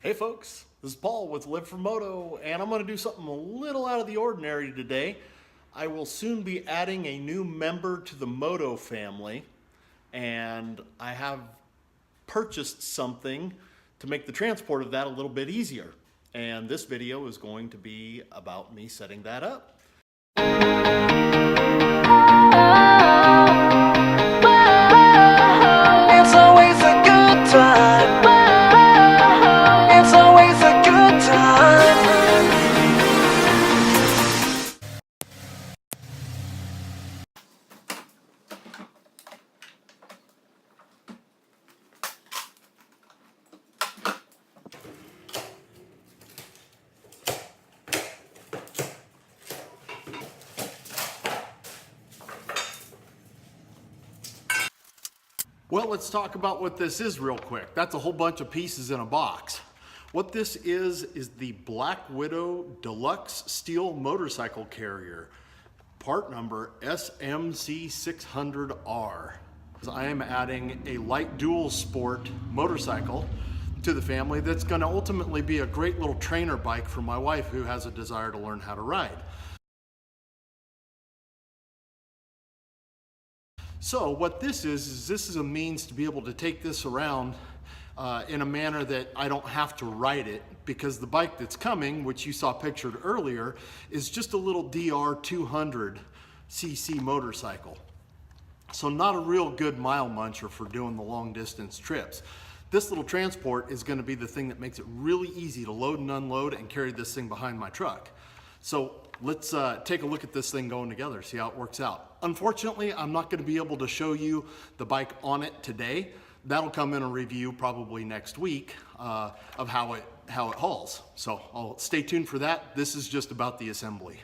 Hey folks, this is Paul with For Moto, and I'm going to do something a little out of the ordinary today. I will soon be adding a new member to the Moto family, and I have purchased something to make the transport of that a little bit easier. And this video is going to be about me setting that up. It's always a good time. It's always a good time. Well, let's talk about what this is real quick. That's a whole bunch of pieces in a box. What this is the Black Widow Deluxe Steel Motorcycle Carrier, part number SMC600R. I am adding a light dual sport motorcycle to the family that's going to ultimately be a great little trainer bike for my wife who has a desire to learn how to ride. So what this is this is a means to be able to take this around in a manner that I don't have to ride it, because the bike that's coming, which you saw pictured earlier, is just a little DR 200cc motorcycle. So not a real good mile muncher for doing the long distance trips. This little transport is going to be the thing that makes it really easy to load and unload and carry this thing behind my truck. So let's take a look at this thing going together, see how it works out. Unfortunately, I'm not going to be able to show you the bike on it today. That'll come in a review probably next week of how it hauls. So I'll stay tuned for that. This is just about the assembly.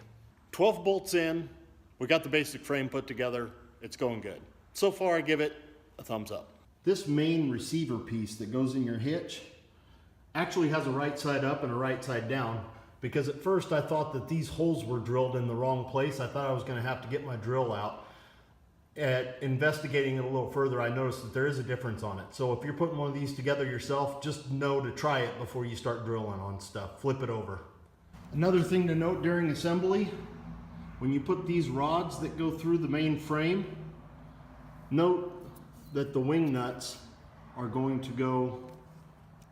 12 bolts in, we got the basic frame put together. It's going good. So far I give it a thumbs up. This main receiver piece that goes in your hitch actually has a right side up and a right side down, because at first I thought that these holes were drilled in the wrong place. I thought I was going to have to get my drill out. At investigating it a little further, I noticed that there is a difference on it. So if you're putting one of these together yourself, just know to try it before you start drilling on stuff. Flip it over. Another thing to note during assembly, when you put these rods that go through the main frame, note that the wing nuts are going to go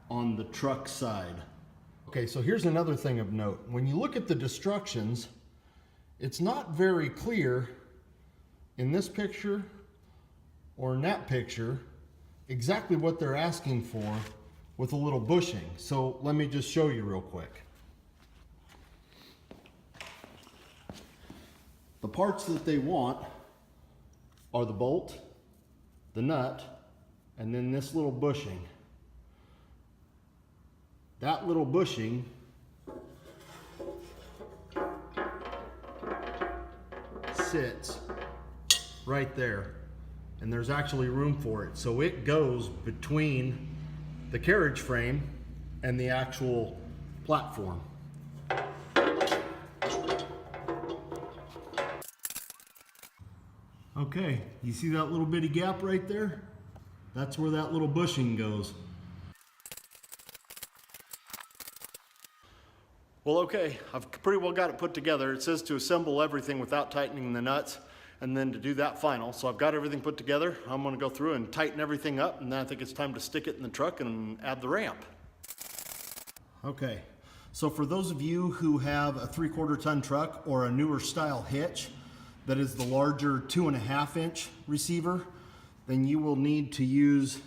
on the truck side. Okay, so here's another thing of note. When you look at the instructions, it's not very clear in this picture or in that picture exactly what they're asking for with a little bushing. So let me just show you real quick. The parts that they want are the bolt, the nut, and then this little bushing. That little bushing sits right there, and there's actually room for it. So it goes between the carriage frame and the actual platform. Okay, you see that little bitty gap right there? That's where that little bushing goes. Well, okay, I've pretty well got it put together. It says to assemble everything without tightening the nuts, and then to do that final. So I've got everything put together. I'm gonna go through and tighten everything up, and then I think it's time to stick it in the truck and add the ramp. Okay, so for those of you who have a 3/4 ton truck or a newer style hitch that is the larger 2.5 inch receiver, then you will need to use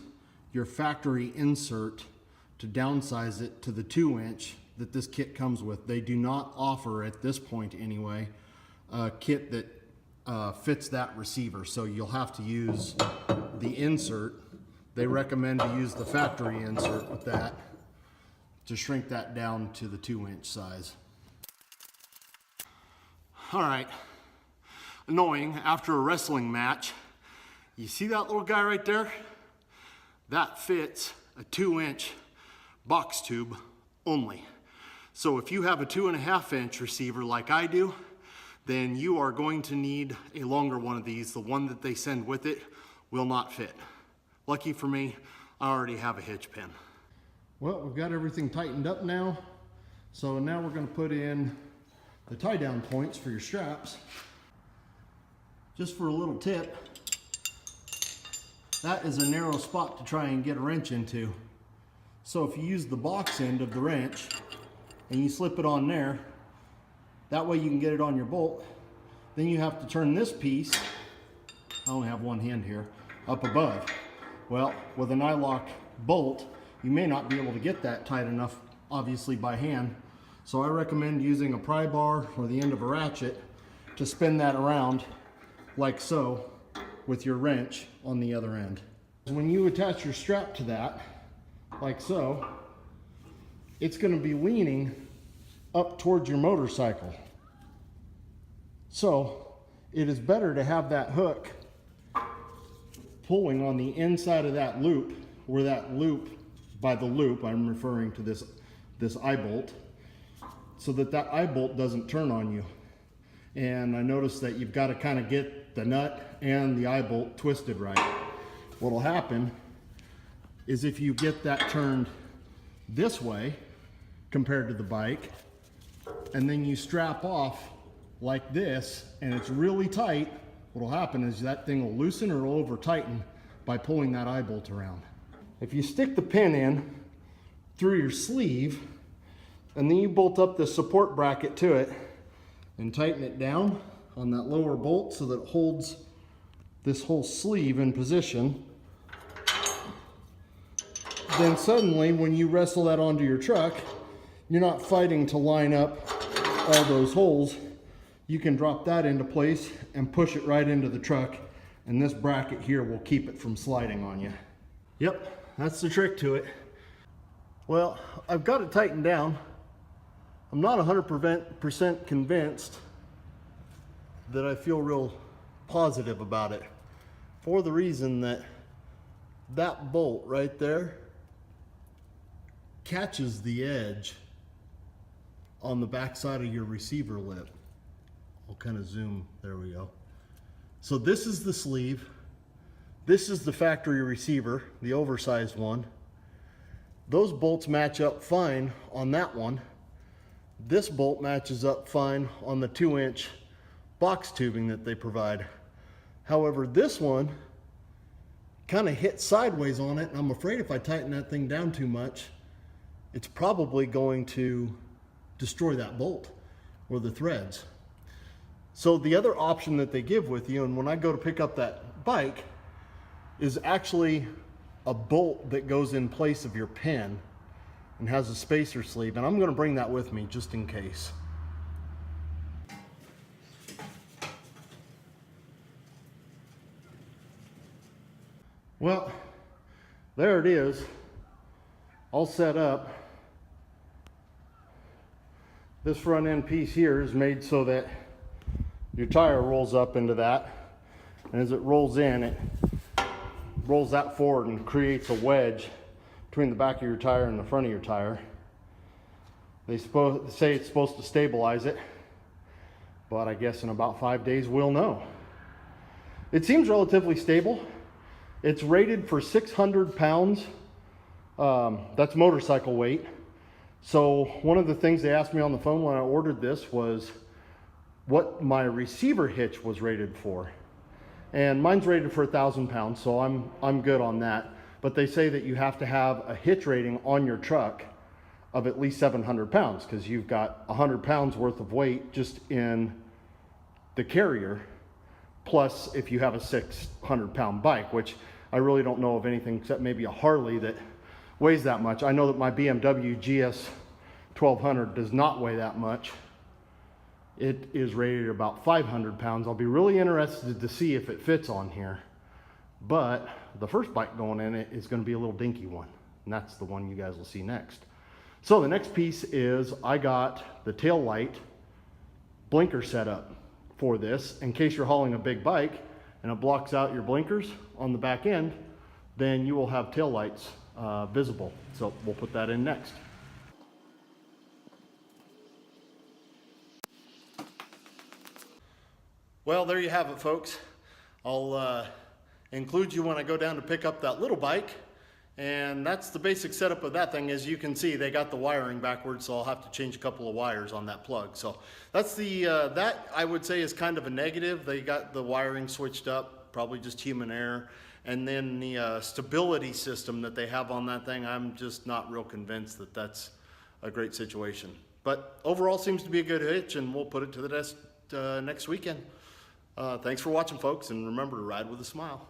your factory insert to downsize it to the 2 inch that this kit comes with. They do not offer, at this point anyway, a kit that fits that receiver, so you'll have to use the insert. They recommend to use the factory insert with that to shrink that down to the 2 inch size. All right, annoying after a wrestling match, you see that little guy right there? That fits a 2 inch box tube only. So if you have a 2.5 inch receiver like I do, then you are going to need a longer one of these. The one that they send with it will not fit. Lucky for me, I already have a hitch pin. Well, we've got everything tightened up now. So now we're going to put in the tie down points for your straps. Just for a little tip, that is a narrow spot to try and get a wrench into. So if you use the box end of the wrench and you slip it on there, that way you can get it on your bolt. Then you have to turn this piece, I only have one hand here, up above. Well, with an eye-lock bolt, you may not be able to get that tight enough, obviously by hand. So I recommend using a pry bar or the end of a ratchet to spin that around like so with your wrench on the other end. When you attach your strap to that, like so, it's going to be leaning up towards your motorcycle. So it is better to have that hook pulling on the inside of that loop, where that loop, by the loop I'm referring to this eye bolt, so that that eye bolt doesn't turn on you. And I noticed that you've got to kind of get the nut and the eye bolt twisted right. What'll happen is if you get that turned this way compared to the bike, and then you strap off like this and it's really tight, what'll happen is that thing will loosen or over tighten by pulling that eye bolt around. If you stick the pin in through your sleeve and then you bolt up the support bracket to it and tighten it down on that lower bolt so that it holds this whole sleeve in position, then suddenly when you wrestle that onto your truck, you're not fighting to line up all those holes. You can drop that into place and push it right into the truck, and this bracket here will keep it from sliding on you. Yep, that's the trick to it. Well, I've got it tightened down. I'm not 100% convinced that I feel real positive about it, for the reason that that bolt right there catches the edge on the back side of your receiver lip. I'll kind of zoom, there we go. So this is the sleeve. This is the factory receiver, the oversized one. Those bolts match up fine on that one. This bolt matches up fine on the 2-inch box tubing that they provide. However, this one kind of hit sideways on it, and I'm afraid if I tighten that thing down too much, it's probably going to destroy that bolt or the threads. So the other option that they give with you, and when I go to pick up that bike, is actually a bolt that goes in place of your pin and has a spacer sleeve, and I'm going to bring that with me just in case. Well, there it is, all set up. This front end piece here is made so that your tire rolls up into that, and as it rolls in, it rolls that forward and creates a wedge between the back of your tire and the front of your tire. They say it's supposed to stabilize it, but I guess in about 5 days we'll know. It seems relatively stable. It's rated for 600 pounds. That's motorcycle weight. So one of the things they asked me on the phone when I ordered this was what my receiver hitch was rated for. And mine's rated for 1,000 pounds, so I'm good on that. But they say that you have to have a hitch rating on your truck of at least 700 pounds because you've got 100 pounds worth of weight just in the carrier, plus if you have a 600-pound bike, which I really don't know of anything except maybe a Harley that weighs that much. I know that my BMW GS 1200 does not weigh that much. It is rated about 500 pounds. I'll be really interested to see if it fits on here. But the first bike going in it is going to be a little dinky one, and that's the one you guys will see next. So the next piece is I got the tail light blinker set up for this in case you're hauling a big bike and it blocks out your blinkers on the back end, then you will have tail lights visible. So we'll put that in next. Well, there you have it, folks. I'll include you when I go down to pick up that little bike And that's the basic setup of that thing. As you can see, they got the wiring backwards, so I'll have to change a couple of wires on that plug. So that's the, that I would say is kind of a negative. They got the wiring switched up, probably just human error. And then the stability system that they have on that thing, I'm just not real convinced that that's a great situation. But overall seems to be a good hitch, and we'll put it to the test next weekend. Thanks for watching, folks, and remember to ride with a smile.